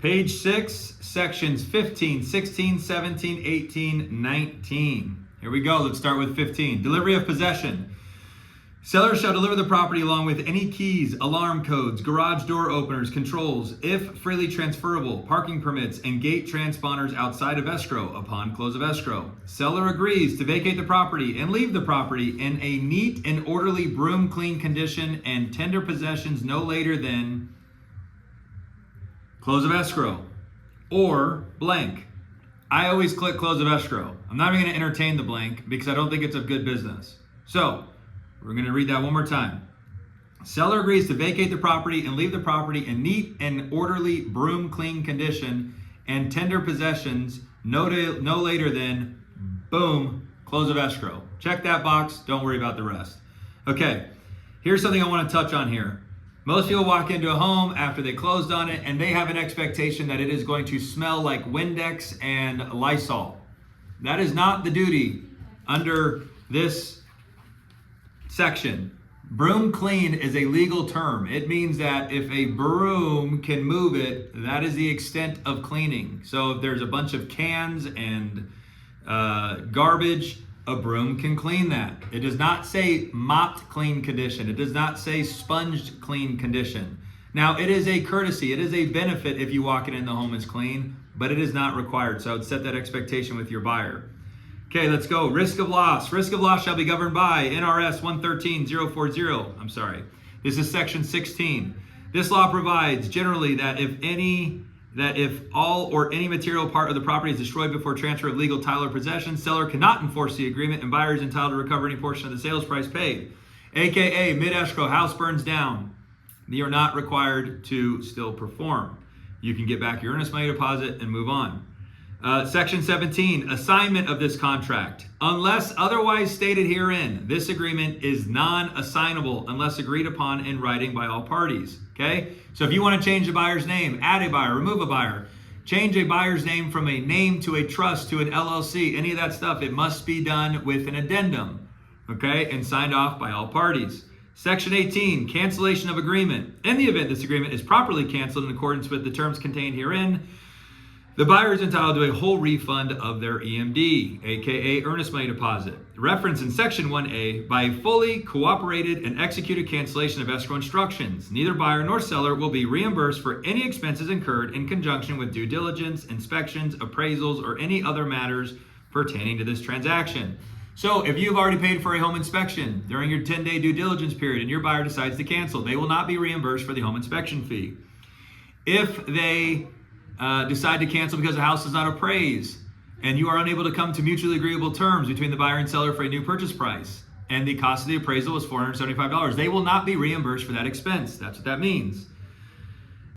Page 6, sections 15, 16, 17, 18, 19. Here we go. Let's start with 15. Delivery of possession. Seller shall deliver the property along with any keys, alarm codes, garage door openers, controls, if freely transferable, parking permits, and gate transponders outside of escrow upon close of escrow. Seller agrees to vacate the property and leave the property in a neat and orderly broom clean condition and tender possessions no later than close of escrow or blank. I always click close of escrow. I'm not even going to entertain the blank because I don't think it's of good business. So we're going to read that one more time. Seller agrees to vacate the property and leave the property in neat and orderly broom clean condition and tender possessions no later than, boom, close of escrow. Check that box. Don't worry about the rest. Okay, here's something I want to touch on here. Most people walk into a home after they closed on it and they have an expectation that it is going to smell like Windex and Lysol. That is not the duty under this section. Broom clean is a legal term. It means that if a broom can move it, that is the extent of cleaning. So if there's a bunch of cans and garbage, a broom can clean that. It does not say mopped clean condition. It does not say sponged clean condition. Now, it is a courtesy. It is a benefit if you walk in and the home is clean, but it is not required. So I would set that expectation with your buyer. Okay, let's go. Risk of loss. Risk of loss shall be governed by NRS 113040. I'm sorry. This is section 16. This law provides generally that if all or any material part of the property is destroyed before transfer of legal title or possession, seller cannot enforce the agreement and buyer is entitled to recover any portion of the sales price paid. AKA mid-escrow, house burns down. You are not required to still perform. You can get back your earnest money deposit and move on. Section 17, assignment of this contract. Unless otherwise stated herein, this agreement is non-assignable unless agreed upon in writing by all parties. Okay? So if you want to change the buyer's name, add a buyer, remove a buyer, change a buyer's name from a name to a trust to an LLC, any of that stuff, it must be done with an addendum, okay, and signed off by all parties. Section 18, cancellation of agreement. In the event this agreement is properly canceled in accordance with the terms contained herein, the buyer is entitled to a whole refund of their EMD, aka earnest money deposit. Reference in section 1A, by fully cooperated and executed cancellation of escrow instructions. Neither buyer nor seller will be reimbursed for any expenses incurred in conjunction with due diligence, inspections, appraisals, or any other matters pertaining to this transaction. So if you've already paid for a home inspection during your 10-day due diligence period and your buyer decides to cancel, they will not be reimbursed for the home inspection fee. If they decide to cancel because the house is not appraised and you are unable to come to mutually agreeable terms between the buyer and seller for a new purchase price and the cost of the appraisal was $475, they will not be reimbursed for that expense. That's what that means.